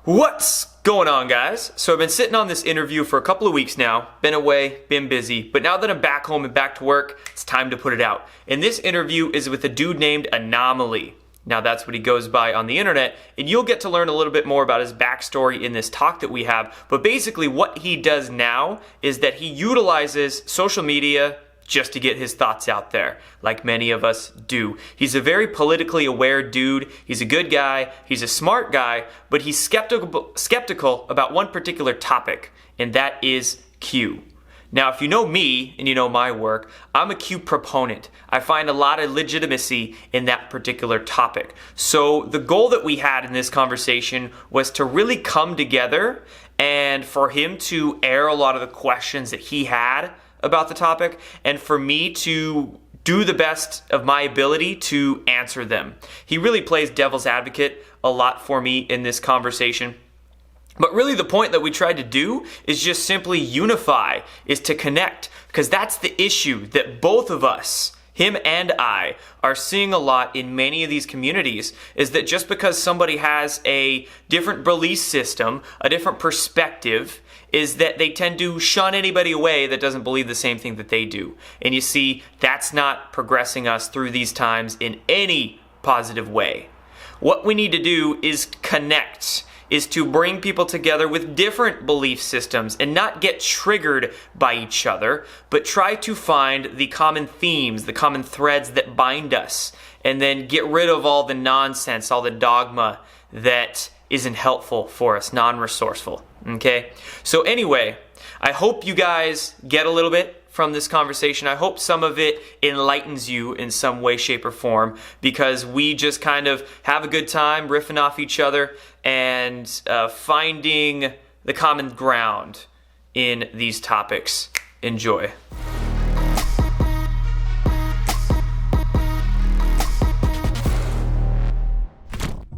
What's going on, guys? So I've been sitting on this interview for a couple of weeks now, been away, been busy, but now that I'm back home and back to work, it's time to put it out. And this interview is with a dude named An0maly. Now that's what he goes by on the internet, and you'll get to learn a little bit more about his backstory in this talk that we have. But basically what he does now is that he utilizes social media just to get his thoughts out there, like many of us do. He's a very politically aware dude. He's a good guy. He's a smart guy, but he's skeptical about one particular topic, and that is Q. Now, if you know me and you know my work, I'm a Q proponent. I find a lot of legitimacy in that particular topic. So the goal that we had in this conversation was to really come together and for him to air a lot of the questions that he had about the topic, and for me to do the best of my ability to answer them. He really plays devil's advocate a lot for me in this conversation. But really the point that we tried to do is just simply unify, is to connect, because that's the issue that both of us, him and I, are seeing a lot in many of these communities, is that just because somebody has a different belief system, a different perspective, is that they tend to shun anybody away that doesn't believe the same thing that they do. And you see, that's not progressing us through these times in any positive way. What we need to do is connect, is to bring people together with different belief systems and not get triggered by each other, but try to find the common themes, the common threads that bind us, and then get rid of all the nonsense, all the dogma that isn't helpful for us, non-resourceful, okay? So anyway, I hope you guys get a little bit from this conversation. I hope some of it enlightens you in some way, shape, or form, because we just kind of have a good time riffing off each other and finding the common ground in these topics. Enjoy.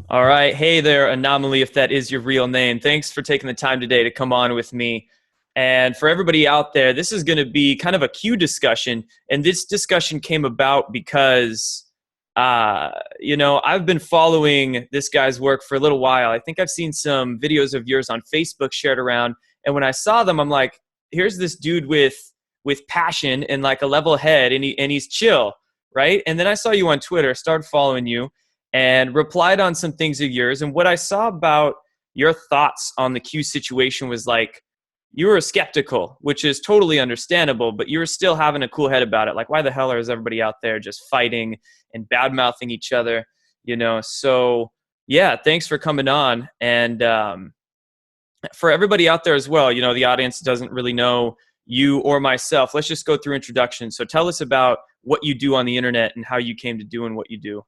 All right. Hey there, An0maly, if that is your real name. Thanks for taking the time today to come on with me. And for everybody out there, this is going to be kind of a Q discussion. And this discussion came about because, I've been following this guy's work for a little while. I think I've seen some videos of yours on Facebook shared around. And when I saw them, I'm like, here's this dude with passion and like a level head, and he's chill, right? And then I saw you on Twitter, started following you, and replied on some things of yours. And what I saw about your thoughts on the Q situation was like, you were skeptical, which is totally understandable, but you were still having a cool head about it. Like, why the hell is everybody out there just fighting and bad-mouthing each other? So yeah, thanks for coming on. And for everybody out there as well, the audience doesn't really know you or myself. Let's just go through introductions. So tell us about what you do on the internet and how you came to doing what you do.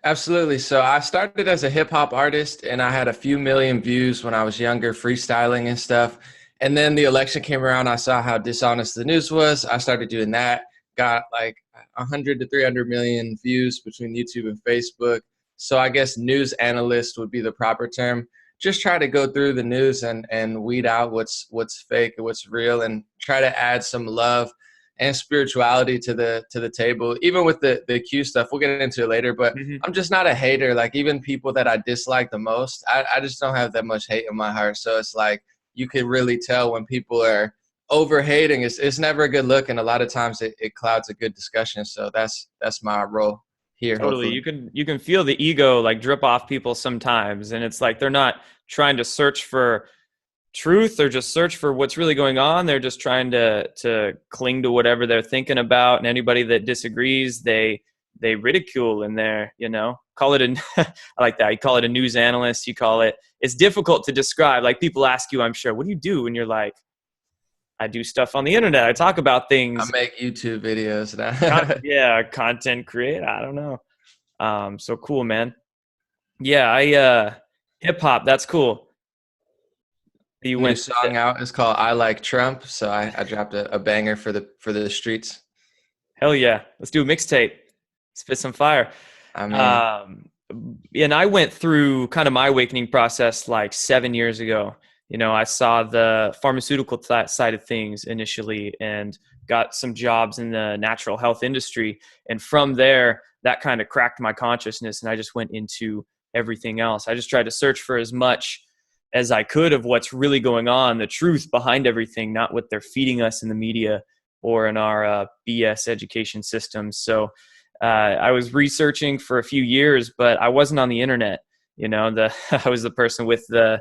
Absolutely. So I started as a hip hop artist, and I had a few million views when I was younger, freestyling and stuff. And then the election came around. I saw how dishonest the news was. I started doing that, got like 100 to 300 million views between YouTube and Facebook. So I guess news analyst would be the proper term. Just try to go through the news and weed out what's fake and what's real, and try to add some love and spirituality to the table. Even with the Q stuff, we'll get into it later, but I'm just not a hater. Like, even people that I dislike the most, I just don't have that much hate in my heart. So it's like, you can really tell when people are over hating. It's never a good look, and a lot of times it clouds a good discussion. So that's my role here. Totally. Hopefully. You can feel the ego like drip off people sometimes, and it's like they're not trying to search for truth or just search for what's really going on. They're just trying to cling to whatever they're thinking about, and anybody that disagrees, they ridicule, and they're, call it I like that. You call it a news analyst. It's difficult to describe. Like, people ask you, I'm sure, what do you do? And you're like, I do stuff on the internet. I talk about things. I make YouTube videos now. Yeah, content create. I don't know. So cool, man. Yeah, hip hop. That's cool. You New song out is called "I Like Trump," so I dropped a banger for the streets. Hell yeah, let's do a mixtape. Spit some fire. And I went through kind of my awakening process like 7 years ago. I saw the pharmaceutical side of things initially and got some jobs in the natural health industry. And from there, that kind of cracked my consciousness, and I just went into everything else. I just tried to search for as much as I could of what's really going on, the truth behind everything, not what they're feeding us in the media or in our BS education system. So I was researching for a few years, but I wasn't on the internet. I was the person with the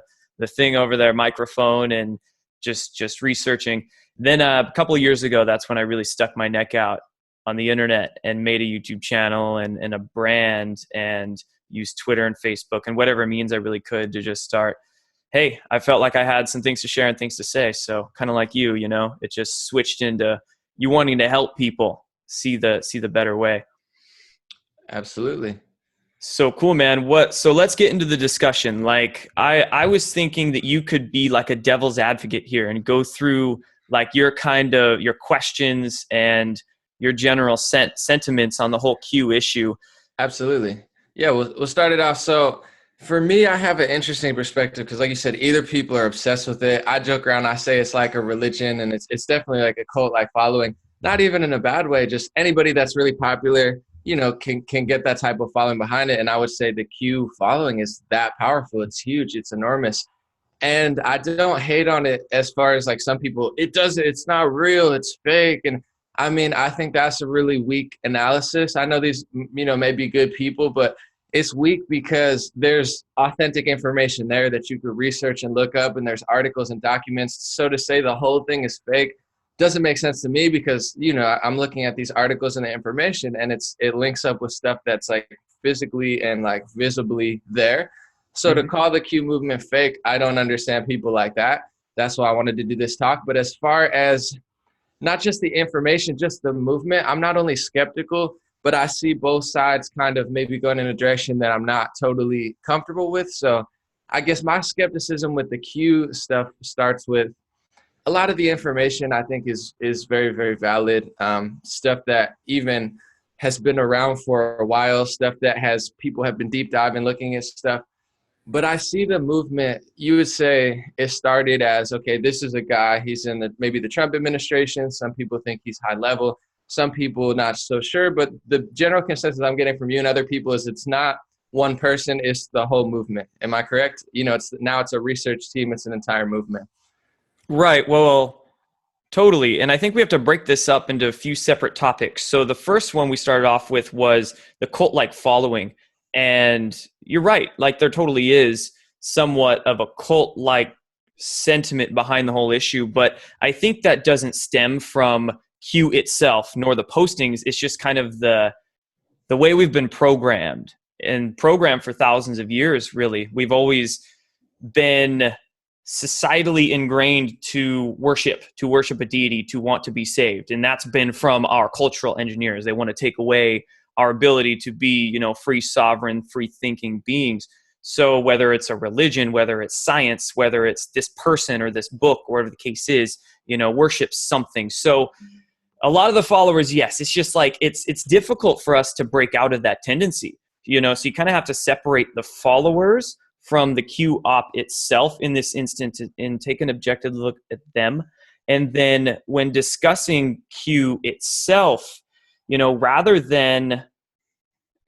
thing over their microphone and just researching. Then a couple of years ago, that's when I really stuck my neck out on the internet and made a YouTube channel and a brand and used Twitter and Facebook and whatever means I really could to just start. Hey, I felt like I had some things to share and things to say. So kind of like you, it just switched into you wanting to help people see the better way. Absolutely. So cool, man. So let's get into the discussion. Like I was thinking that you could be like a devil's advocate here and go through like your questions and your general sentiments on the whole Q issue. Absolutely. Yeah, we'll start it off. So for me, I have an interesting perspective because like you said, either people are obsessed with it. I joke around, I say it's like a religion and it's definitely like a cult-like following, not even in a bad way, just anybody that's really popular, can get that type of following behind it. And I would say the Q following is that powerful. It's huge. It's enormous. And I don't hate on it as far as like some people, it's not real, it's fake. And I mean, I think that's a really weak analysis. I know these, may be good people, but it's weak because there's authentic information there that you could research and look up, and there's articles and documents. So to say the whole thing is fake doesn't make sense to me because, I'm looking at these articles and the information and it links up with stuff that's like physically and like visibly there. So to call the Q movement fake, I don't understand people like that. That's why I wanted to do this talk. But as far as not just the information, just the movement, I'm not only skeptical, but I see both sides kind of maybe going in a direction that I'm not totally comfortable with. So I guess my skepticism with the Q stuff starts with a lot of the information I think is very, very valid. Stuff that even has been around for a while, stuff that people have been deep diving, looking at stuff. But I see the movement, you would say it started as, okay, this is a guy, he's in maybe the Trump administration. Some people think he's high level. Some people not so sure. But the general consensus I'm getting from you and other people is it's not one person, it's the whole movement. Am I correct? It's a research team. It's an entire movement. Right. Well, totally. And I think we have to break this up into a few separate topics. So the first one we started off with was the cult-like following. And you're right. Like there totally is somewhat of a cult-like sentiment behind the whole issue. But I think that doesn't stem from Q itself, nor the postings. It's just kind of the way we've been programmed for thousands of years, really. We've always been societally ingrained to worship a deity, to want to be saved. And that's been from our cultural engineers. They want to take away our ability to be, free, sovereign, free thinking beings. So whether it's a religion, whether it's science, whether it's this person or this book, or whatever the case is, worship something. So a lot of the followers, yes, it's just like, it's difficult for us to break out of that tendency, so you kind of have to separate the followers from the Q op itself in this instance and take an objective look at them. And then when discussing Q itself, rather than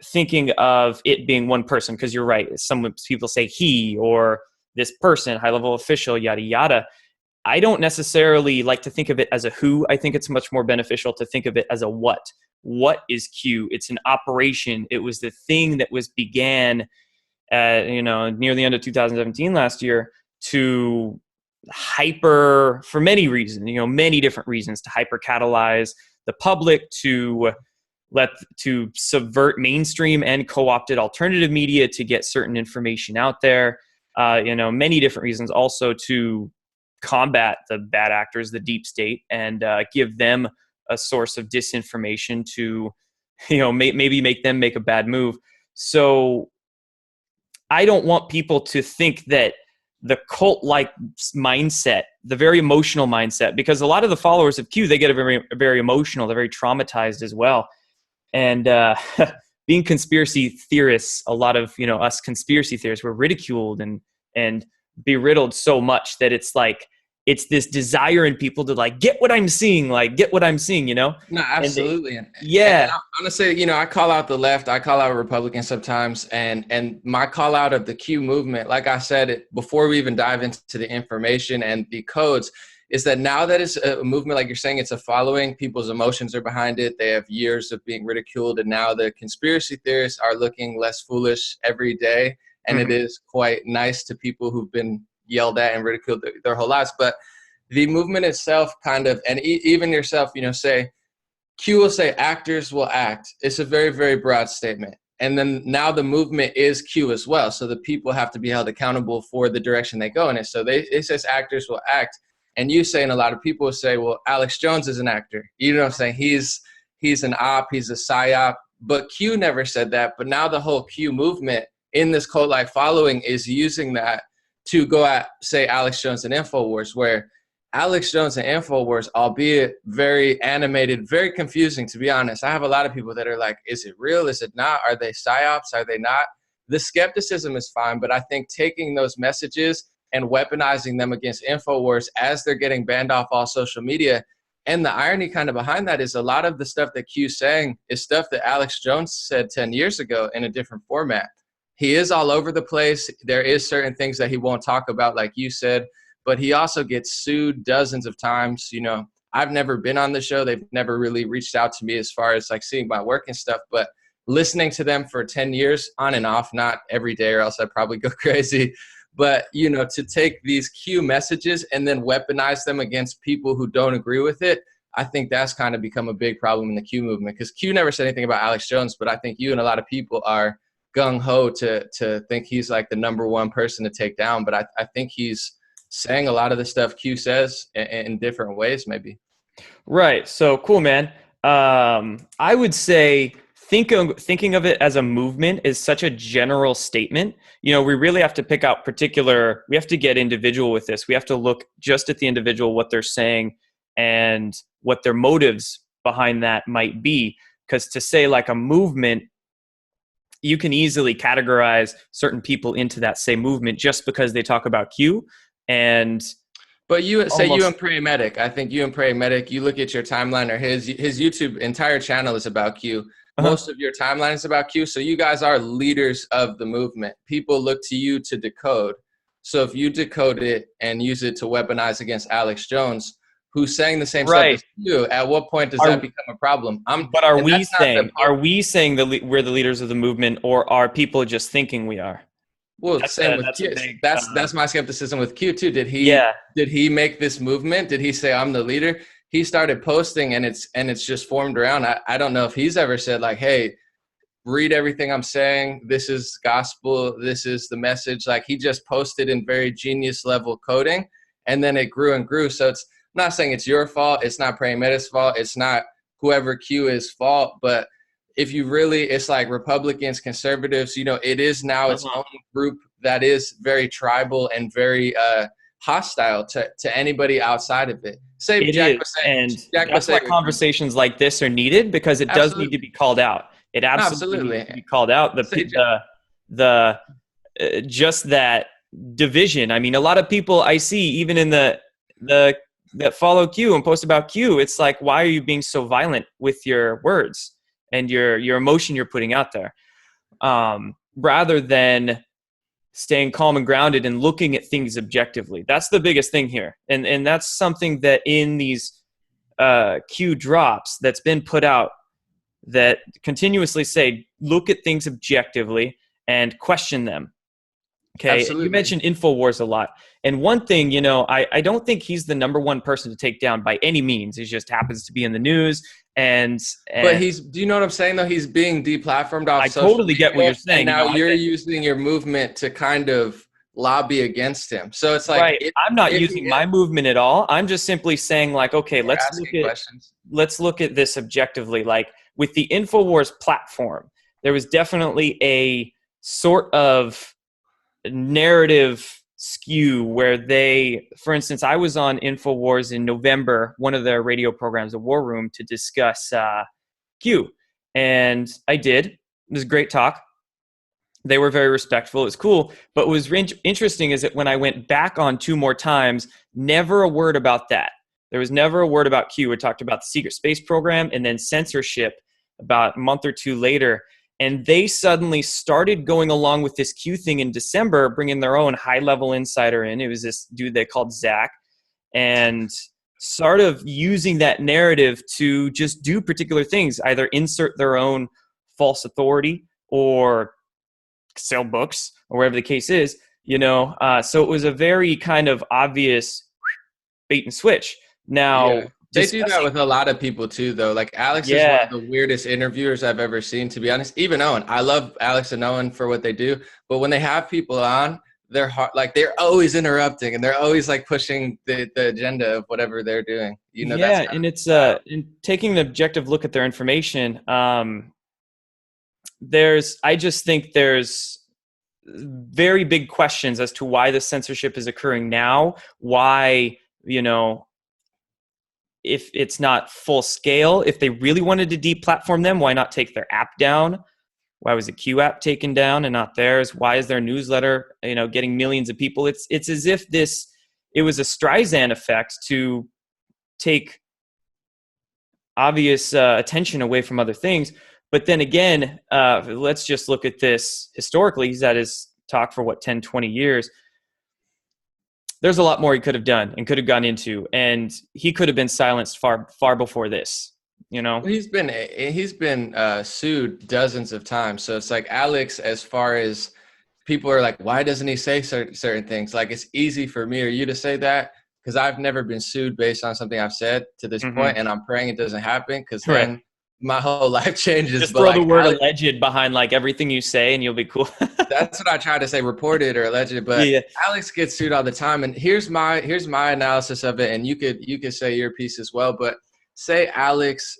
thinking of it being one person, because you're right, some people say he or this person, high level official, yada, yada. I don't necessarily like to think of it as a who. I think it's much more beneficial to think of it as a what. What is Q? It's an operation. It was the thing that began near the end of 2017 last year to for many reasons, many different reasons, to hyper catalyze the public, to subvert mainstream and co-opted alternative media to get certain information out there. Many different reasons, also to combat the bad actors, the deep state, and give them a source of disinformation to, maybe make them make a bad move. So I don't want people to think that the cult-like mindset, the very emotional mindset, because a lot of the followers of Q, they get very, very emotional. They're very traumatized as well. And being conspiracy theorists, a lot of, us conspiracy theorists, were ridiculed and beriddled so much that it's like, it's this desire in people to like get what I'm seeing, like get what I'm seeing, you know? No, And absolutely. And yeah. I'm gonna say, I call out the left, I call out Republicans sometimes, and my call out of the Q movement, like I said, before we even dive into the information and the codes, is that now that it's a movement, like you're saying, it's a following, people's emotions are behind it. They have years of being ridiculed, and now the conspiracy theorists are looking less foolish every day. And it is quite nice to people who've been yelled at and ridiculed their whole lives. But the movement itself kind of, and even yourself, say, Q will say actors will act. It's a very, very broad statement. And then now the movement is Q as well. So the people have to be held accountable for the direction they go in it. So it says actors will act. And you say, and a lot of people say, well, Alex Jones is an actor. You know what I'm saying? He's an op, he's a psyop. But Q never said that. But now the whole Q movement in this cult-like following is using that to go at, say, Alex Jones and InfoWars, where Alex Jones and InfoWars, albeit very animated, very confusing, to be honest. I have a lot of people that are like, is it real? Is it not? Are they psyops? Are they not? The skepticism is fine, but I think taking those messages and weaponizing them against InfoWars as they're getting banned off all social media. And the irony kind of behind that is a lot of the stuff that Q's saying is stuff that Alex Jones said 10 years ago in a different format. He is all over the place. There is certain things that he won't talk about, like you said, but he also gets sued dozens of times. I've never been on the show. They've never really reached out to me as far as like seeing my work and stuff, but listening to them for 10 years on and off, not every day or else I'd probably go crazy. But, to take these Q messages and then weaponize them against people who don't agree with it, I think that's kind of become a big problem in the Q movement, because Q never said anything about Alex Jones, but I think you and a lot of people are gung-ho to think he's like the number one person to take down. But I think he's saying a lot of the stuff Q says in different ways, maybe. Right. So cool, man. I would say thinking of it as a movement is such a general statement. We really have to pick out we have to get individual with this. We have to look just at the individual, what they're saying and what their motives behind that might be. Because to say like a movement, you can easily categorize certain people into that same movement just because they talk about Q. But you and Praymatic, I think you and Praymatic, you look at your timeline, or his YouTube entire channel is about Q. Most of your timeline is about Q. So you guys are leaders of the movement. People look to you to decode. So if you decode it and use it to weaponize against Alex Jones, who's saying the same stuff as you, at what point does that become a problem? But are we saying we're the leaders of the movement, or are people just thinking we are? Well, same with Q. That's my skepticism with Q too. Did he make this movement? Did he say I'm the leader? He started posting and it's just formed around. I don't know if he's ever said like, hey, read everything I'm saying. This is gospel. This is the message. Like, he just posted in very genius level coding, and then it grew and grew. So it's I'm not saying it's your fault. It's not Praying Meta's fault. It's not whoever Q is fault. But if you really, it's like Republicans, conservatives, it is now its own group that is very tribal and very hostile to anybody outside of it. That's why conversations like this are needed, because it does need to be called out. It absolutely needs to be called out. Just that division. I mean, a lot of people I see, even in the that follow Q and post about Q, it's like, why are you being so violent with your words and your emotion you're putting out there, rather than staying calm and grounded and looking at things objectively? That's the biggest thing here. And that's something that in these Q drops that's been put out, that continuously say, look at things objectively and question them. Okay. Absolutely. You mentioned InfoWars a lot. And one thing, I don't think he's the number one person to take down by any means. He just happens to be in the news. But do you know what I'm saying though? He's being deplatformed off social media. I totally get what you're saying. And now you're using your movement to kind of lobby against him. So it's like, right. I'm not using my movement at all. I'm just simply saying like, okay, let's look at this objectively. Like with the InfoWars platform, there was definitely a sort of narrative skew where for instance, I was on InfoWars in November, one of their radio programs, the War Room, to discuss Q. And I did. It was a great talk. They were very respectful. It was cool. But what was interesting is that when I went back on 2 more times, never a word about that. There was never a word about Q. We talked about the secret space program and then censorship about a month or two later. And they suddenly started going along with this Q thing in December, bringing their own high-level insider in. It was this dude they called Zach. And sort of using that narrative to just do particular things, either insert their own false authority or sell books or whatever the case is, so it was a very kind of obvious bait and switch. Now, Yeah. They do that with a lot of people too, though. Like Alex is one of the weirdest interviewers I've ever seen, to be honest. Even Owen. I love Alex and Owen for what they do. But when they have people on, they're hard, like they're always interrupting and they're always like pushing the agenda of whatever they're doing. That's and it's in taking an objective look at their information. I just think there's very big questions as to why the censorship is occurring now. Why, if it's not full scale, if they really wanted to deplatform them, why not take their app down? Why was the Q app taken down and not theirs? Why is their newsletter, getting millions of people? It's as if it was a Streisand effect to take obvious attention away from other things. But then again, let's just look at this historically. He's at his talk for 10, 20 years. There's a lot more he could have done and could have gone into, and he could have been silenced far, far before this. He's been sued dozens of times. So it's like Alex, as far as people are like, why doesn't he say certain things? Like, it's easy for me or you to say that because I've never been sued based on something I've said to this point, and I'm praying it doesn't happen because then my whole life changes. Just throw the word alleged behind like everything you say and you'll be cool. That's what I try to say, reported or alleged, but Alex gets sued all the time. And here's my analysis of it. And you could say your piece as well, but say Alex,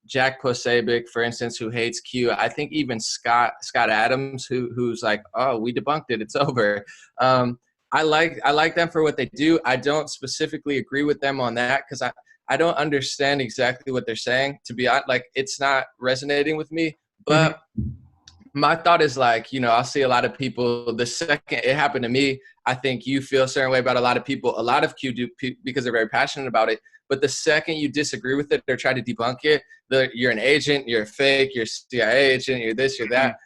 Jack Posobiec, for instance, who hates Q. I think even Scott Adams, who's like, oh, we debunked it, it's over. I like them for what they do. I don't specifically agree with them on that because I don't understand exactly what they're saying. To be honest, like it's not resonating with me. But my thought is like, I'll see a lot of people. The second it happened to me, I think you feel a certain way about a lot of people. A lot of Q do because they're very passionate about it. But the second you disagree with it or try to debunk it, you're an agent, you're a fake, you're a CIA agent, you're this, you're that.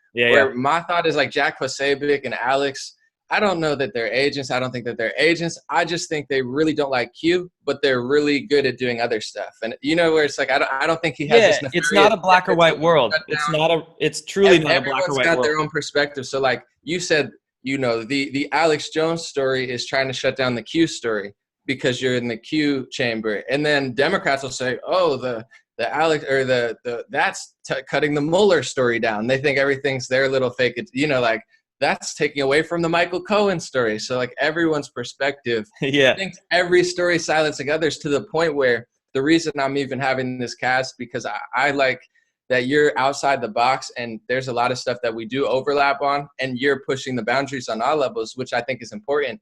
My thought is like Jack Posobiec and Alex, I don't know that they're agents. I don't think that they're agents. I just think they really don't like Q, but they're really good at doing other stuff. And where it's like, I don't think he has this. It's not a black or white world. It's truly not a black or white world. Everyone's got their own perspective. So like you said, the Alex Jones story is trying to shut down the Q story because you're in the Q chamber. And then Democrats will say, oh, the Alex or that's cutting the Mueller story down. They think everything's their little fake, like, that's taking away from the Michael Cohen story. So like everyone's perspective, I think every story silencing others to the point where the reason I'm even having this cast, because I like that you're outside the box and there's a lot of stuff that we do overlap on and you're pushing the boundaries on all levels, which I think is important.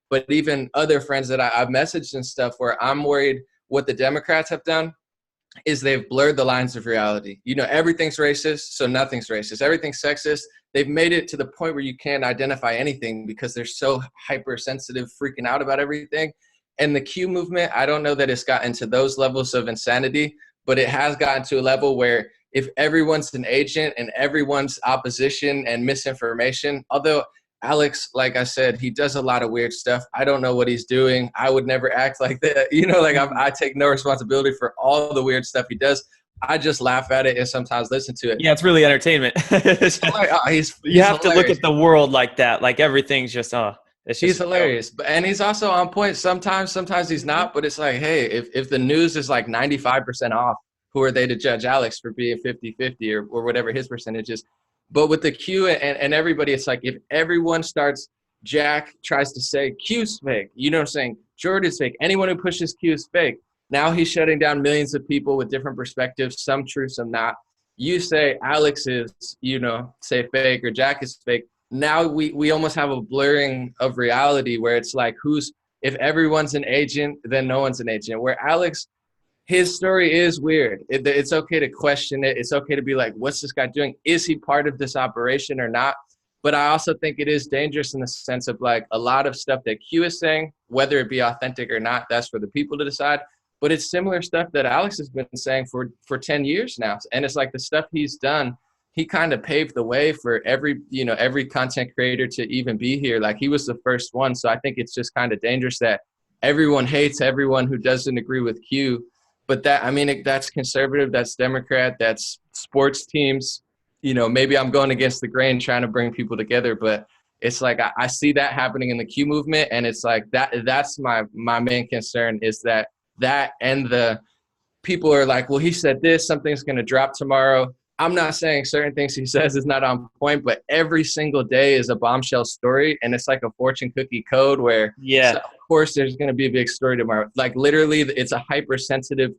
But even other friends that I've messaged and stuff where I'm worried what the Democrats have done is they've blurred the lines of reality. Everything's racist, so nothing's racist. Everything's sexist. They've made it to the point where you can't identify anything because they're so hypersensitive, freaking out about everything. And the Q movement, I don't know that it's gotten to those levels of insanity, but it has gotten to a level where if everyone's an agent and everyone's opposition and misinformation, although Alex, like I said, he does a lot of weird stuff. I don't know what he's doing. I would never act like that. I take no responsibility for all the weird stuff he does. I just laugh at it and sometimes listen to it. Yeah, it's really entertainment. You have to look at the world like that. Like everything's just, he's hilarious. And he's also on point. Sometimes he's not. But it's like, hey, if the news is like 95% off, who are they to judge Alex for being 50-50 or whatever his percentage is? But with the Q and everybody, it's like if everyone starts, Jack tries to say Q's fake. I'm saying? Jordan's fake. Anyone who pushes Q is fake. Now he's shutting down millions of people with different perspectives, some true, some not. You say Alex is, say fake or Jack is fake. Now we almost have a blurring of reality where it's like if everyone's an agent, then no one's an agent. Where Alex, his story is weird. It's okay to question it. It's okay to be like, what's this guy doing? Is he part of this operation or not? But I also think it is dangerous in the sense of like a lot of stuff that Q is saying, whether it be authentic or not, that's for the people to decide. But it's similar stuff that Alex has been saying for 10 years now. And it's like the stuff he's done, he kind of paved the way for every content creator to even be here. Like he was the first one. So I think it's just kind of dangerous that everyone hates everyone who doesn't agree with Q. But that's conservative, that's Democrat, that's sports teams. Maybe I'm going against the grain trying to bring people together, but it's like I see that happening in the Q movement, and it's like that's my main concern is that and the people are like, well, he said this, something's going to drop tomorrow. I'm not saying certain things he says is not on point, but every single day is a bombshell story, and it's like a fortune cookie code where, Yeah. so of course, there's going to be a big story tomorrow. Like literally, it's a hypersensitive,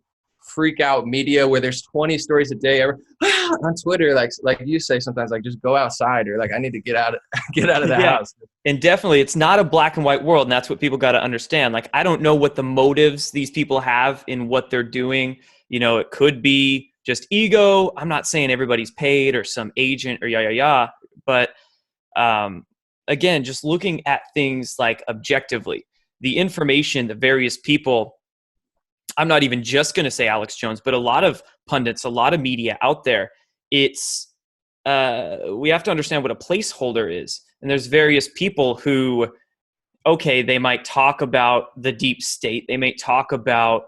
freak out media where there's 20 stories a day on Twitter. Like you say sometimes, like just go outside, or like I need to get out of the house. And definitely, it's not a black and white world, and that's what people got to understand. Like, I don't know what the motives these people have in what they're doing. It could be just ego. I'm not saying everybody's paid or some agent or but again, just looking at things like objectively, the information that various people, I'm not even just going to say Alex Jones, but a lot of pundits, a lot of media out there, it's we have to understand what a placeholder is. And there's various people who, okay, they might talk about the deep state. They may talk about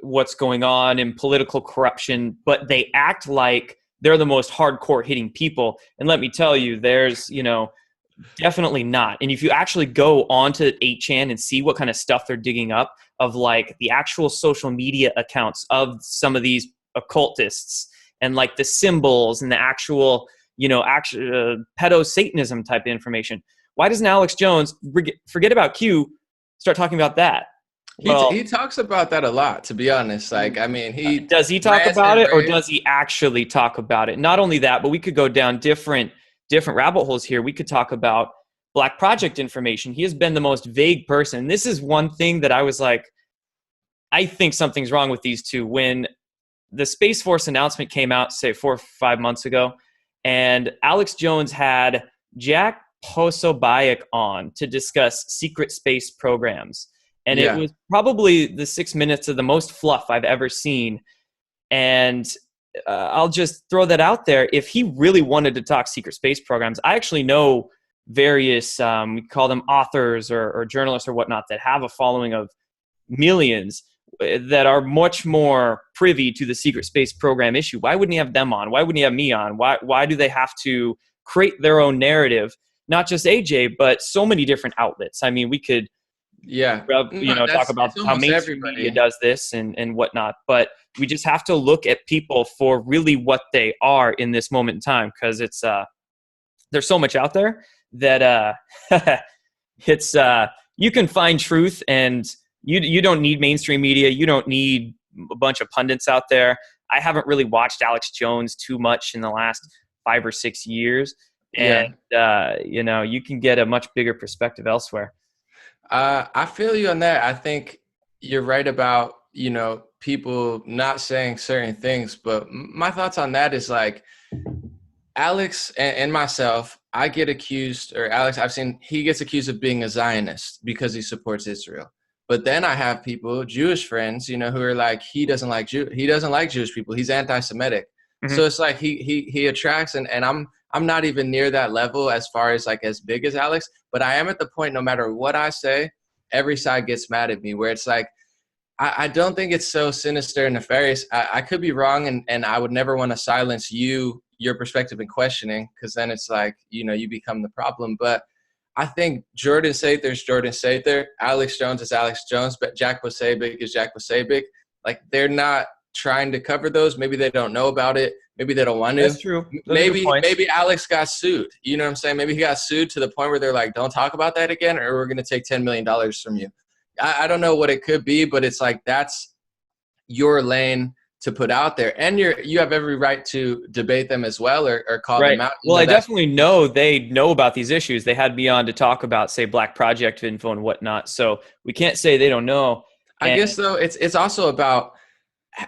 what's going on in political corruption, but they act like they're the most hardcore hitting people. And let me tell you, there's, definitely not. And if you actually go onto 8chan and see what kind of stuff they're digging up of like the actual social media accounts of some of these occultists and like the symbols and the actual, pedo-Satanism type information, why doesn't Alex Jones, forget about Q, start talking about that? He talks about that a lot, to be honest. Like, does he talk about it, or does he actually talk about it? Not only that, but we could go down different rabbit holes here. We could talk about Black Project information. He has been the most vague person. This is one thing that I was like, I think something's wrong with these two. When the Space Force announcement came out, say 4 or 5 months ago, and Alex Jones had Jack Posobiec on to discuss secret space programs. And it was probably the 6 minutes of the most fluff I've ever seen. And I'll just throw that out there. If he really wanted to talk secret space programs, I actually know various, we call them authors or journalists or whatnot, that have a following of millions that are much more privy to the secret space program issue. Why wouldn't he have them on? Why wouldn't he have me on? Why do they have to create their own narrative? Not just AJ, but so many different outlets. I mean, we could talk about how mainstream media does this and whatnot, but we just have to look at people for really what they are in this moment in time, because it's there's so much out there that it's you can find truth, and you don't need mainstream media. You don't need a bunch of pundits out there. I haven't really watched Alex Jones too much in the last 5 or 6 years, and you can get a much bigger perspective elsewhere. I feel you on that. I think you're right about, people not saying certain things, but my thoughts on that is like Alex and myself, I get accused, or Alex, I've seen he gets accused of being a Zionist because he supports Israel. But then I have people, Jewish friends, who are like, he doesn't like Jewish people. He's anti-Semitic. Mm-hmm. So it's like he attracts, and I'm not even near that level as far as like as big as Alex, but I am at the point, no matter what I say, every side gets mad at me, where it's like, I don't think it's so sinister and nefarious. I could be wrong, and I would never want to silence your perspective in questioning, because then it's like, you become the problem. But I think Jordan Sather is Jordan Sather, Alex Jones is Alex Jones, but Jack Posobiec is Jack Posobiec. Like, they're not trying to cover those. Maybe they don't know about it. Maybe they don't want to. That's true. Maybe Alex got sued. You know what I'm saying? Maybe he got sued to the point where they're like, don't talk about that again, or we're going to take $10 million from you. I don't know what it could be, but it's like, that's your lane to put out there. And you have every right to debate them as well, or call them out. Well, I definitely know they know about these issues. They had me on to talk about, say, Black Project info and whatnot. So we can't say they don't know. I guess, though, it's also about,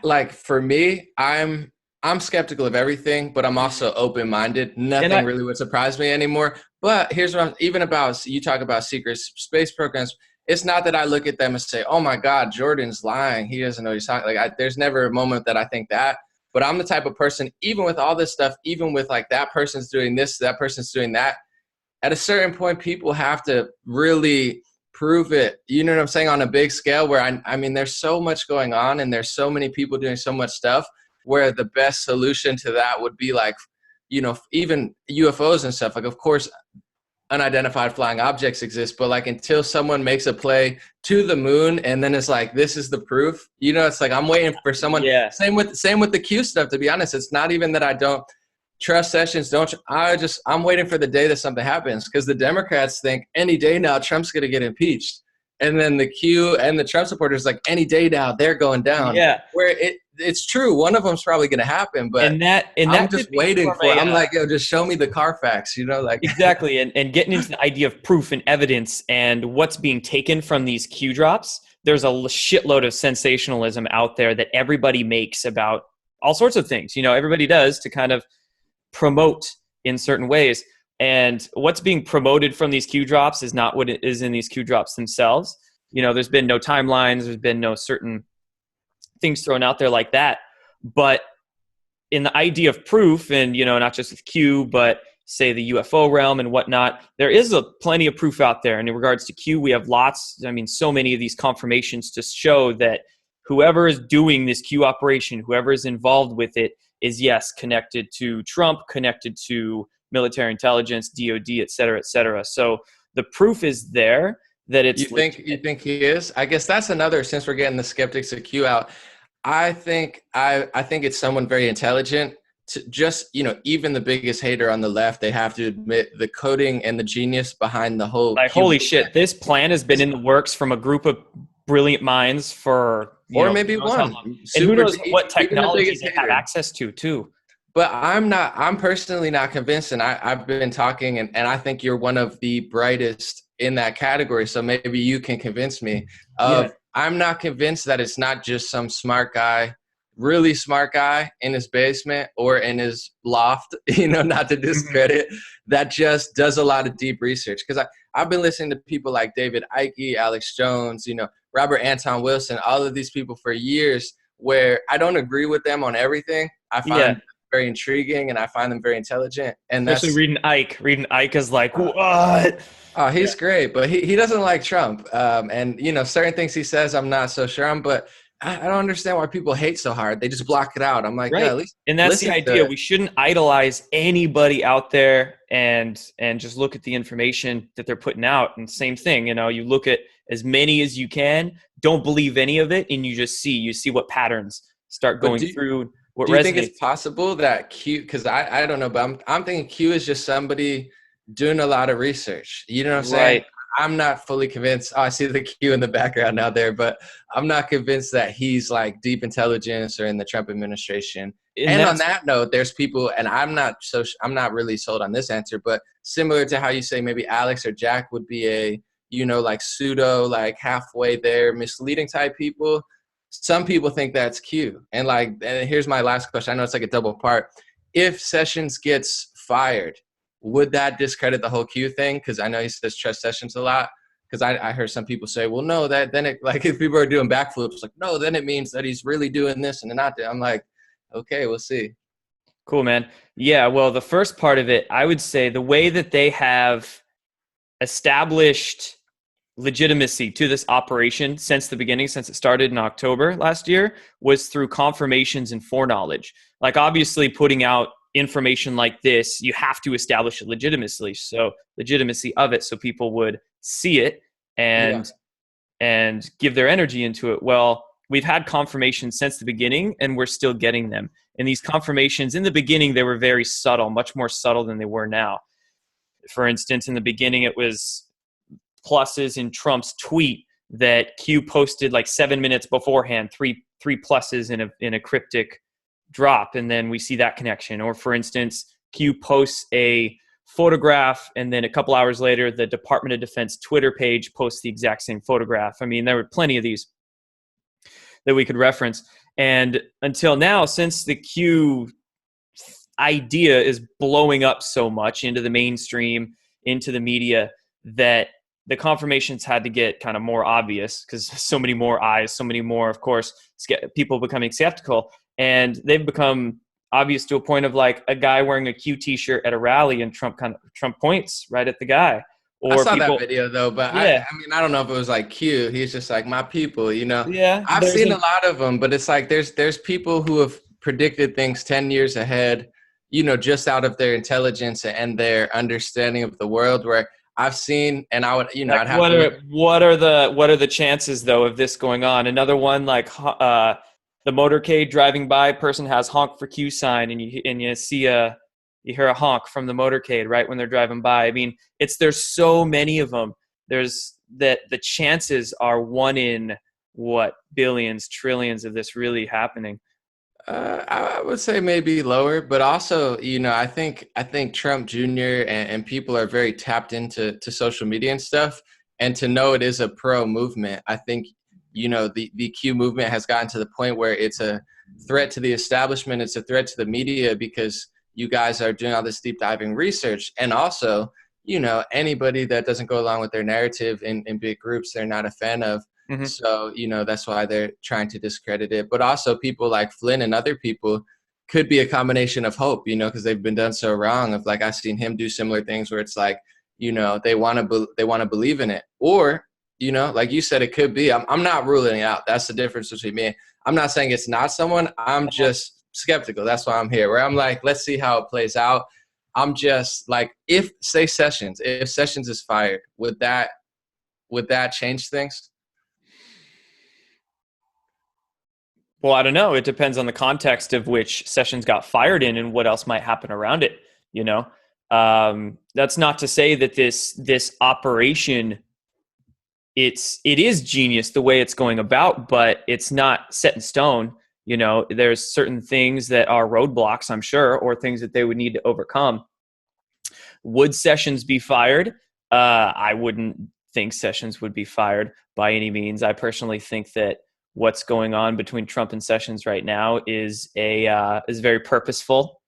like, for me, I'm I'm skeptical of everything, but I'm also open-minded. And Nothing really would surprise me anymore. But here's what even about, you talk about secret space programs. It's not that I look at them and say, oh my God, Jordan's lying. He doesn't know what he's talking. Like, there's never a moment that I think that. But I'm the type of person, even with all this stuff, even with like that person's doing this, that person's doing that, at a certain point, people have to really prove it. You know what I'm saying? On a big scale where I mean, there's so much going on and there's so many people doing so much stuff where the best solution to that would be like, you know, even UFOs and stuff. Like, of course, unidentified flying objects exist, but like until someone makes a play to the moon and then it's like, this is the proof, you know, it's like I'm waiting for someone. yeah, Same with the Q stuff, to be honest. It's not even that I don't trust Sessions, I'm waiting for the day that something happens, because the Democrats think any day now Trump's going to get impeached, and then the Q and the Trump supporters like any day now they're going down. yeah. Where it's true, one of them's probably going to happen, but I'm just waiting for it. I'm like, yo, just show me the Carfax, you know, like exactly. And getting into the idea of proof and evidence and what's being taken from these Q drops. There's a shitload of sensationalism out there that everybody makes about all sorts of things. You know, everybody does to kind of promote in certain ways, and what's being promoted from these Q drops is not what it is in these Q drops themselves. You know, there's been no timelines, there's been no certain things thrown out there like that, but in the idea of proof, and you know, not just with Q, but say the UFO realm and whatnot, there is plenty of proof out there. And in regards to Q, we have lots, I mean, so many of these confirmations to show that whoever is doing this Q operation, whoever is involved with it, is yes, connected to Trump, connected to military intelligence, DOD, et cetera, et cetera. So the proof is there that it's you think he is? I guess that's another, since we're getting the skeptics of Q out, I think it's someone very intelligent. To just, you know, even the biggest hater on the left, they have to admit the coding and the genius behind the whole like, holy shit, this plan has been in the works from a group of brilliant minds for maybe one. And who knows what technology they have access to too. But I'm personally not convinced, and I've been talking, and I think you're one of the brightest in that category, so maybe you can convince me of, I'm not convinced that it's not just some smart guy, really smart guy in his basement or in his loft, you know, not to discredit, that just does a lot of deep research. Because I've been listening to people like David Icke, Alex Jones, you know, Robert Anton Wilson, all of these people for years, where I don't agree with them on everything. I find them very intriguing and I find them very intelligent. And especially reading Ike is like, what? Oh, he's great, but he doesn't like Trump. And, you know, certain things he says I'm not so sure on, but I don't understand why people hate so hard. They just block it out. I'm like, right. Yeah, at least. And that's the idea. We shouldn't idolize anybody out there and just look at the information that they're putting out. And same thing, you know, you look at as many as you can, don't believe any of it, and you see what patterns start going through. Do you think it's possible that Q, because I don't know, but I'm thinking Q is just somebody doing a lot of research. You know what I'm saying? Right. I'm not fully convinced. Oh, I see the Q in the background now there, but I'm not convinced that he's like deep intelligence or in the Trump administration. And on that note, there's people, and I'm not really sold on this answer, but similar to how you say maybe Alex or Jack would be a, you know, like pseudo, like halfway there, misleading type people. Some people think that's Q. And here's my last question. I know it's like a double part. If Sessions gets fired, would that discredit the whole Q thing? Because I know he says trust Sessions a lot. Because I heard some people say, well, no, that then it, like if people are doing backflips, like, no, then it means that he's really doing this and not that. I'm like, okay, we'll see. Cool, man. Yeah, well, the first part of it, I would say the way that they have established legitimacy to this operation since the beginning, since it started in October last year, was through confirmations and foreknowledge. Like, obviously putting out information like this, you have to establish legitimacy of it so people would see it and give their energy into it. Well, we've had confirmations since the beginning and we're still getting them. And these confirmations in the beginning, they were very subtle, much more subtle than they were now. For instance, in the beginning, it was pluses in Trump's tweet that Q posted like 7 minutes beforehand, three pluses in a cryptic drop, and then we see that connection. Or for instance, Q posts a photograph and then a couple hours later the Department of Defense Twitter page posts the exact same photograph. I mean, there were plenty of these. that we could reference. And until now, since the Q idea is blowing up so much into the mainstream, into the media, that the confirmations had to get kind of more obvious because so many more eyes, so many more, of course, people becoming skeptical. And they've become obvious to a point of like a guy wearing a Q t-shirt at a rally and Trump points right at the guy. I Or saw people, that video though, but yeah, I mean, I don't know if it was like Q. He's just like my people, you know. yeah. I've seen a lot of them, but it's like there's people who have predicted things 10 years ahead, you know, just out of their intelligence and their understanding of the world. Where I've seen, and I would, you know, like I'd have to look. what are the chances though of this going on? Another one like the motorcade driving by, person has honk for Q sign, and you see you hear a honk from the motorcade right when they're driving by. I mean, there's so many of them. There's that the chances are 1 in what, billions, trillions of this really happening. I would say maybe lower, but also, you know, I think Trump Jr. And people are very tapped into social media and stuff, and to know it is a pro movement. I think, you know, the Q movement has gotten to the point where it's a threat to the establishment. It's a threat to the media because you guys are doing all this deep diving research, and also, you know, anybody that doesn't go along with their narrative in big groups, they're not a fan of. Mm-hmm. So, you know, that's why they're trying to discredit it. But also people like Flynn and other people could be a combination of hope, you know, because they've been done so wrong. Of like, I've seen him do similar things where it's like, you know, they want to believe in it. Or, you know, like you said, it could be. I'm not ruling it out. That's the difference between me. I'm not saying it's not someone. I'm just skeptical. That's why I'm here. Where I'm like, let's see how it plays out. I'm just like, if Sessions is fired, would that change things? Well, I don't know. It depends on the context of which Sessions got fired in and what else might happen around it. You know, that's not to say that this operation, it is genius the way it's going about, but it's not set in stone. You know, there's certain things that are roadblocks, I'm sure, or things that they would need to overcome. Would Sessions be fired? I wouldn't think Sessions would be fired by any means. I personally think that what's going on between Trump and Sessions right now is very purposeful.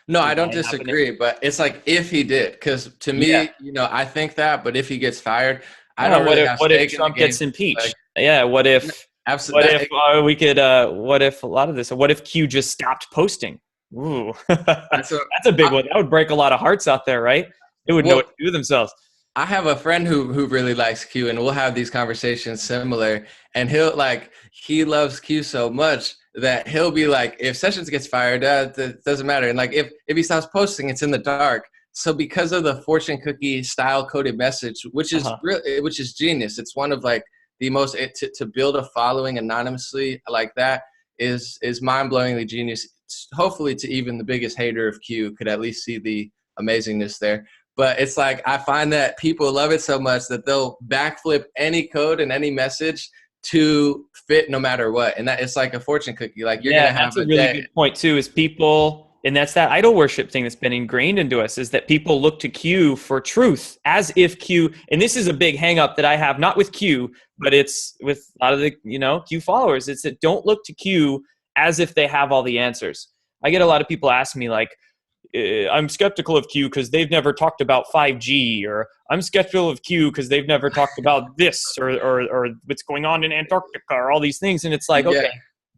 No, I don't disagree, but it's like if he did, because to me, you know, I think that, but if he gets fired, I don't really have what if stake in the Trump game. gets impeached? Like, Yeah, what if absolutely. we could what if a lot of this, what if Q just stopped posting? Ooh. That's a big one. That would break a lot of hearts out there, right? They wouldn't know what to do with themselves. I have a friend who really likes Q, and we'll have these conversations similar, and he loves Q so much that he'll be like, if Sessions gets fired, it doesn't matter. And like, if he stops posting, it's in the dark. So because of the fortune cookie style coded message, which is genius. It's one of like the most, to build a following anonymously like that is mind-blowingly genius. Hopefully to even the biggest hater of Q could at least see the amazingness there. But it's like, I find that people love it so much that they'll backflip any code and any message to fit no matter what. And that it's like a fortune cookie. Like you're going to have that's a really good point too, is people, and that's that idol worship thing that's been ingrained into us, is that people look to Q for truth, as if Q, and this is a big hang up that I have, not with Q, but it's with a lot of the, you know, Q followers. It's that don't look to Q as if they have all the answers. I get a lot of people ask me like, I'm skeptical of Q because they've never talked about 5G, or I'm skeptical of Q because they've never talked about this or what's going on in Antarctica, or all these things. And it's like, okay,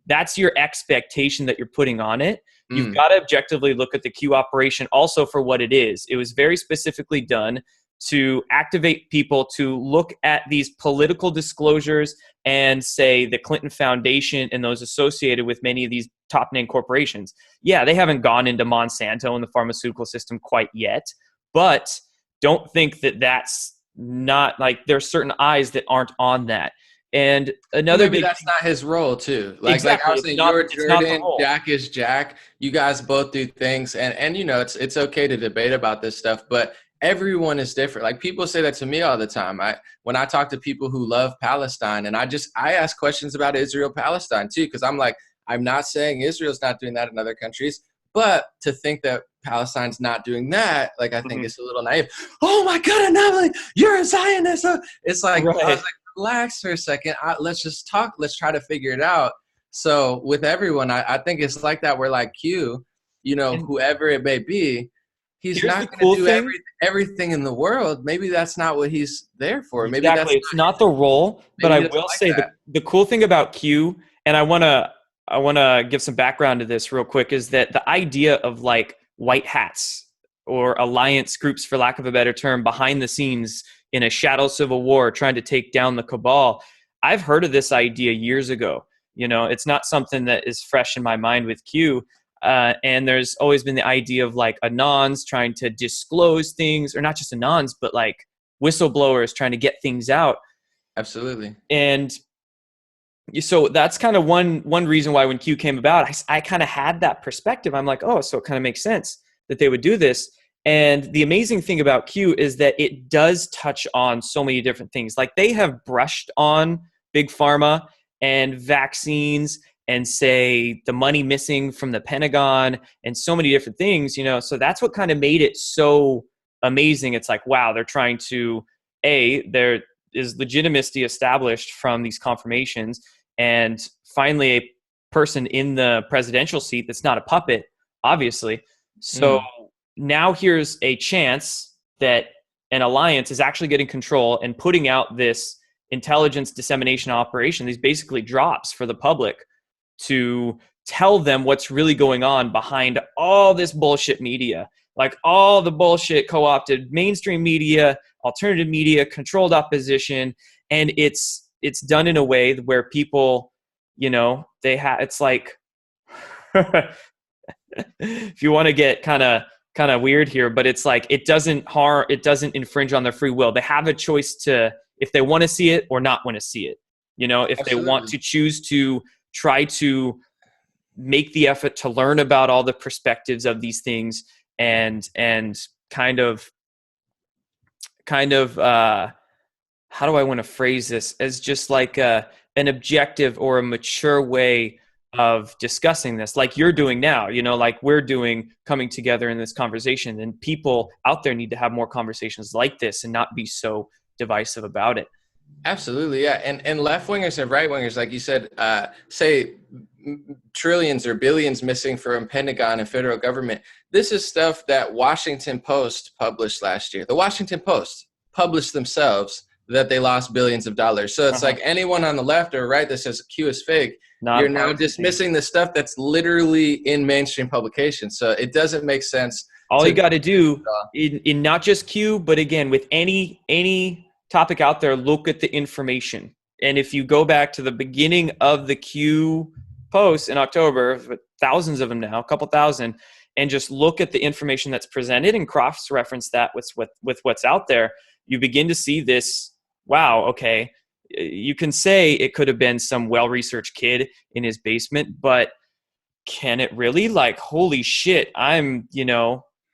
that's your expectation that you're putting on it. You've got to objectively look at the Q operation also for what it is. It was very specifically done to activate people to look at these political disclosures and say the Clinton Foundation and those associated with many of these top name corporations. Yeah, they haven't gone into Monsanto and the pharmaceutical system quite yet, but don't think that that's not like, there's certain eyes that aren't on that. And another maybe that's not his role too. Like I was saying, you're Jordan, Jack is Jack. You guys both do things, and you know it's okay to debate about this stuff, but everyone is different. Like people say that to me all the time. When I talk to people who love Palestine, and I ask questions about Israel, Palestine too, because I'm like, I'm not saying Israel's not doing that in other countries, but to think that Palestine's not doing that, like I think it's a little naive. Oh my God, An0maly, you're a Zionist. It's like, I was like, relax for a second. Let's just talk. Let's try to figure it out. So with everyone, I think it's like that. We're like Q, And whoever it may be, he's here's the not going cool to do thing. everything in the world. Maybe that's not what he's there for. Maybe Exactly. that's It's not the role, but maybe I he doesn't will like say that. the cool thing about Q, and I wanna give some background to this real quick, is that the idea of like white hats or alliance groups, for lack of a better term, behind the scenes in a shadow civil war trying to take down the cabal. I've heard of this idea years ago. It's not something that is fresh in my mind with Q. And there's always been the idea of like anons trying to disclose things, or not just anons, but like whistleblowers trying to get things out. Absolutely. And so that's kind of one reason why when Q came about, I kind of had that perspective. I'm like, oh, so it kind of makes sense that they would do this. And the amazing thing about Q is that it does touch on so many different things. Like they have brushed on big pharma and vaccines and say the money missing from the Pentagon and so many different things, so that's what kind of made it so amazing. It's like, wow, they're trying to, there is legitimacy established from these confirmations, and finally a person in the presidential seat that's not a puppet, obviously. So now here's a chance that an alliance is actually getting control and putting out this intelligence dissemination operation, these basically drops for the public to tell them what's really going on behind all this bullshit media, like all the bullshit co-opted mainstream media, alternative media, controlled opposition. And it's done in a way where people, it's like, if you want to get kind of weird here, but it's like, it doesn't infringe on their free will. They have a choice to, if they want to see it or not want to see it, if Absolutely. they want to choose to try to make the effort to learn about all the perspectives of these things and kind of how do I want to phrase this, as just like an objective or a mature way of discussing this, like you're doing now, like we're doing, coming together in this conversation. And people out there need to have more conversations like this and not be so divisive about it. Absolutely, yeah. And left-wingers and right-wingers, like you said, say trillions or billions missing from Pentagon and federal government. This is stuff that Washington Post published last year. The Washington Post published themselves that they lost billions of dollars. So it's like anyone on the left or right that says Q is fake, you're now dismissing the stuff that's literally in mainstream publications. So it doesn't make sense. All you got to do in not just Q, but again, with any topic out there, look at the information. And if you go back to the beginning of the Q posts in October, thousands of them now, a couple thousand, and just look at the information that's presented and cross-reference that with what's out there, you begin to see this, wow, okay, you can say it could have been some well-researched kid in his basement, but can it really? Like, holy shit, I'm,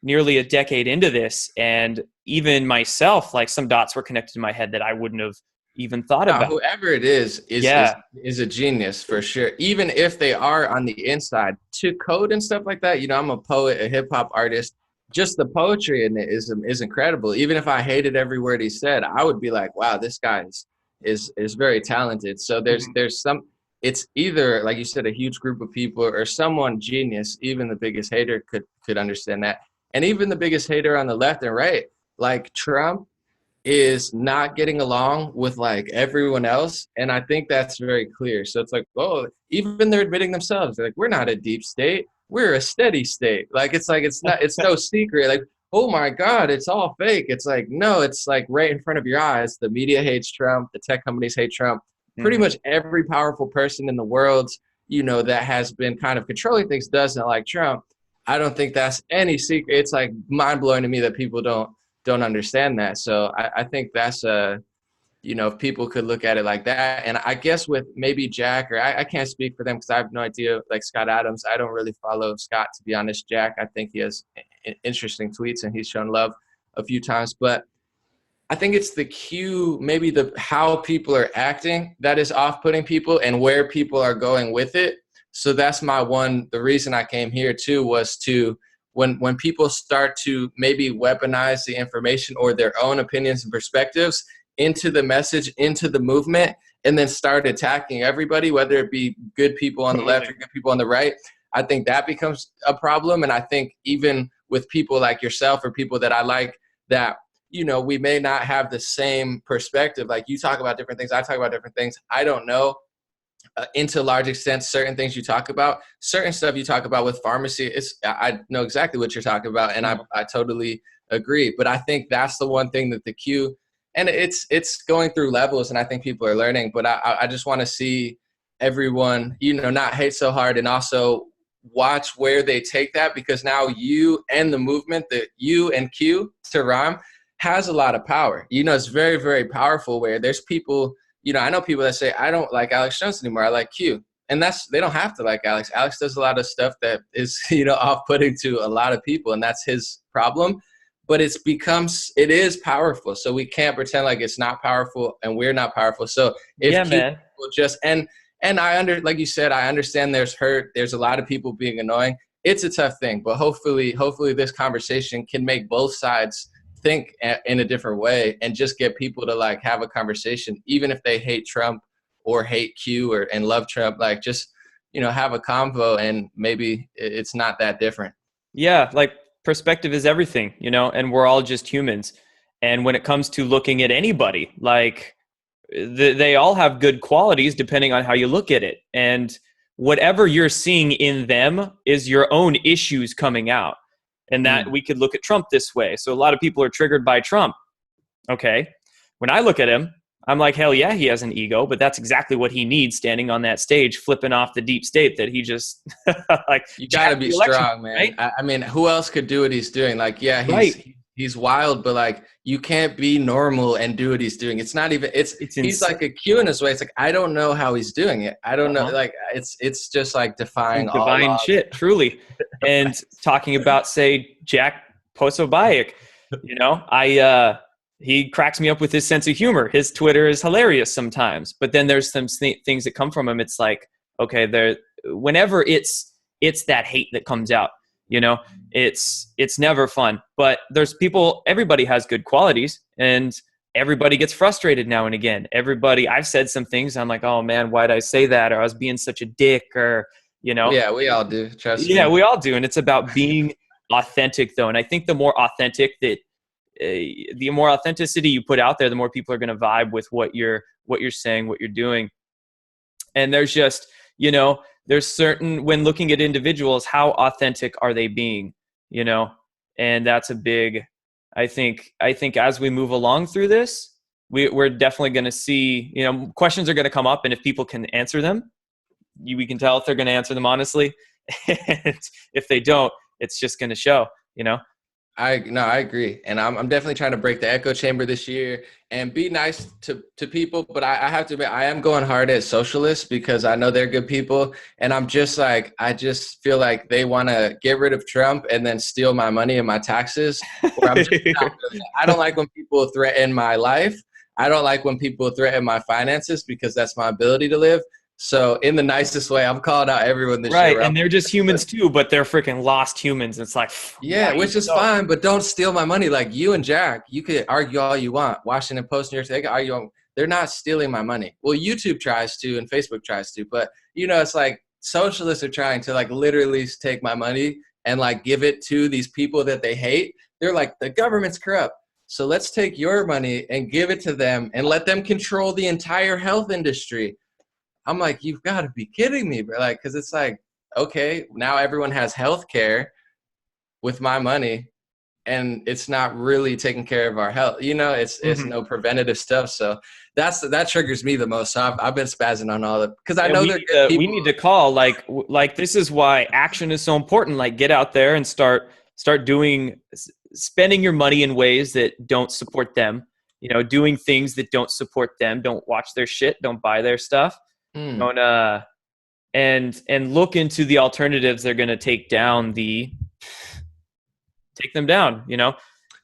nearly a decade into this, and even myself, like some dots were connected in my head that I wouldn't have even thought about. Whoever it is a genius for sure. Even if they are on the inside to code and stuff like that. I'm a poet, a hip hop artist. Just the poetry in it is incredible. Even if I hated every word he said, I would be like, wow, this guy is very talented. So there's some. It's either, like you said, a huge group of people or someone genius. Even the biggest hater could understand that. And even the biggest hater on the left and right, like Trump, is not getting along with like everyone else. And I think that's very clear. So it's like, oh, even they're admitting themselves, they're like, we're not a deep state. We're a steady state. It's no secret. Like, oh my God, it's all fake. It's like, no, it's like right in front of your eyes. The media hates Trump. The tech companies hate Trump. Pretty much every powerful person in the world, that has been kind of controlling things doesn't like Trump. I don't think that's any secret. It's like mind blowing to me that people don't understand that. So I think that's if people could look at it like that. And I guess with maybe Jack, or I can't speak for them because I have no idea, like Scott Adams, I don't really follow Scott, to be honest. Jack, I think he has interesting tweets and he's shown love a few times, but I think it's the Q, maybe the how people are acting that is off-putting people and where people are going with it. So that's the reason I came here too, was to, when people start to maybe weaponize the information or their own opinions and perspectives, into the message, into the movement, and then start attacking everybody, whether it be good people on the left or good people on the right, I think that becomes a problem. And I think even with people like yourself or people that I like, that, you know, we may not have the same perspective. Like, you talk about different things, I talk about different things. I don't know, into a large extent, certain things you talk about, certain stuff you talk about with pharmacy. I know exactly what you're talking about, and I totally agree. But I think that's the one thing that the Q, and it's going through levels, and I think people are learning. But I just want to see everyone, you know, not hate so hard, and also watch where they take that, because now you and the movement, that you and Q to rhyme, has a lot of power. You know, it's very, very powerful, where there's people, you know, I know people that say, I don't like Alex Jones anymore, I like Q. And they don't have to like Alex. Alex does a lot of stuff that is, you know, off-putting to a lot of people, and that's his problem. But it is powerful. So we can't pretend like it's not powerful and we're not powerful. So if Q will just, and like you said, I understand there's a lot of people being annoying. It's a tough thing, but hopefully this conversation can make both sides think in a different way, and just get people to like have a conversation, even if they hate Trump or hate Q and love Trump, like just, you know, have a convo, and maybe it's not that different. Yeah, like perspective is everything, you know, and we're all just humans. And when it comes to looking at anybody, like they all have good qualities depending on how you look at it. And whatever you're seeing in them is your own issues coming out. And that we could look at Trump this way. So a lot of people are triggered by Trump. Okay. When I look at him, I'm like, hell yeah, he has an ego, but that's exactly what he needs, standing on that stage, flipping off the deep state that he just like. You gotta be strong, man. Right? I mean, who else could do what he's doing? Like, yeah, he's wild, but like, you can't be normal and do what he's doing. It's not even, he's like a Q in his way. It's like, I don't know how he's doing it. I don't know. Like, it's just like defying all divine shit, truly. And talking about, say, Jack Posobiec, you know, he cracks me up with his sense of humor. His Twitter is hilarious sometimes, but then there's some things that come from him. It's like, okay, whenever it's that hate that comes out, you know, it's never fun. But there's people, everybody has good qualities, and everybody gets frustrated now and again. I've said some things, I'm like, oh man, why'd I say that? Or I was being such a dick, or, you know. Yeah, we all do. Trust me. Yeah, we all do. And it's about being authentic, though. And I think the more authentic the more authenticity you put out there, the more people are going to vibe with what you're saying, what you're doing. And there's just, you know, there's certain, when looking at individuals, how authentic are they being, you know? And that's a big, I think as we move along through this, we're definitely going to see, you know, questions are going to come up, and if people can answer them, we can tell if they're going to answer them honestly. And if they don't, it's just going to show, you know? I agree. And I'm definitely trying to break the echo chamber this year and be nice to people. But I have to admit, I am going hard at socialists, because I know they're good people. And I'm just like, I just feel like they want to get rid of Trump and then steal my money and my taxes. Or I'm just I don't like when people threaten my life. I don't like when people threaten my finances, because that's my ability to live. So in the nicest way, I'm calling out everyone this year. Right, and they're just humans too, but they're freaking lost humans. It's like, yeah, which is fine, but don't steal my money. Like, you and Jack, you could argue all you want. Washington Post, New York State, argue. They're not stealing my money. Well, YouTube tries to, and Facebook tries to, but you know, it's like socialists are trying to like literally take my money and like give it to these people that they hate. They're like, the government's corrupt, so let's take your money and give it to them and let them control the entire health industry. I'm like, you've got to be kidding me, bro. Like, because it's like, okay, now everyone has health care with my money, and it's not really taking care of our health. You know, it's no preventative stuff. So that triggers me the most. So I've been spazzing on all of it, because I know they're good people. We need to call, like this is why action is so important. Like, get out there and start spending your money in ways that don't support them. You know, doing things that don't support them. Don't watch their shit. Don't buy their stuff. Don't and look into the alternatives. They're going to take them down, you know,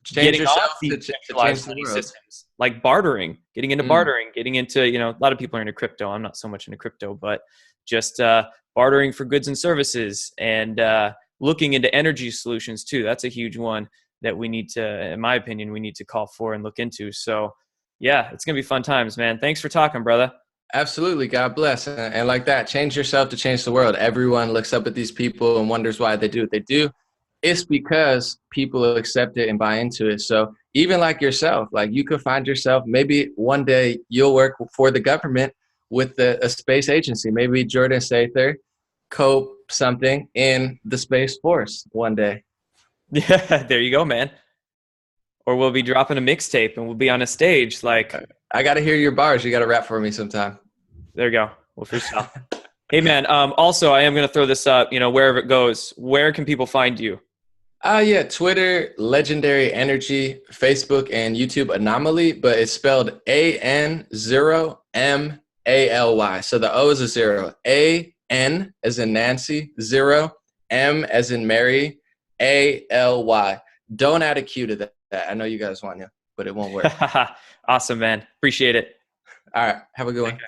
change yourself to change the systems, like bartering, getting into bartering, getting into, you know, a lot of people are into crypto. I'm not so much into crypto, but just bartering for goods and services, and looking into energy solutions too. That's a huge one that we need to, in my opinion, we need to call for and look into. So Yeah, it's going to be fun times, man. Thanks for talking, brother. Absolutely. God bless. And like that, change yourself to change the world. Everyone looks up at these people and wonders why they do what they do. It's because people accept it and buy into it. So even like yourself, like you could find yourself, maybe one day you'll work for the government with a space agency. Maybe Jordan Sather cope something in the Space Force one day. Yeah, there you go, man. Or we'll be dropping a mixtape and we'll be on a stage. Like, I got to hear your bars. You got to rap for me sometime. there you go. We'll freestyle. Hey, man. Also, I am going to throw this up, wherever it goes. Where can people find you? Yeah, Twitter, Legendary Energy, Facebook, and YouTube, An0maly, but it's spelled An0maly. So the O is a 0. A-N as in Nancy, 0, M as in Mary, A-L-Y. Don't add a Q to that. I know you guys want to, but it won't work. Awesome, man. Appreciate it. All right, have a good one.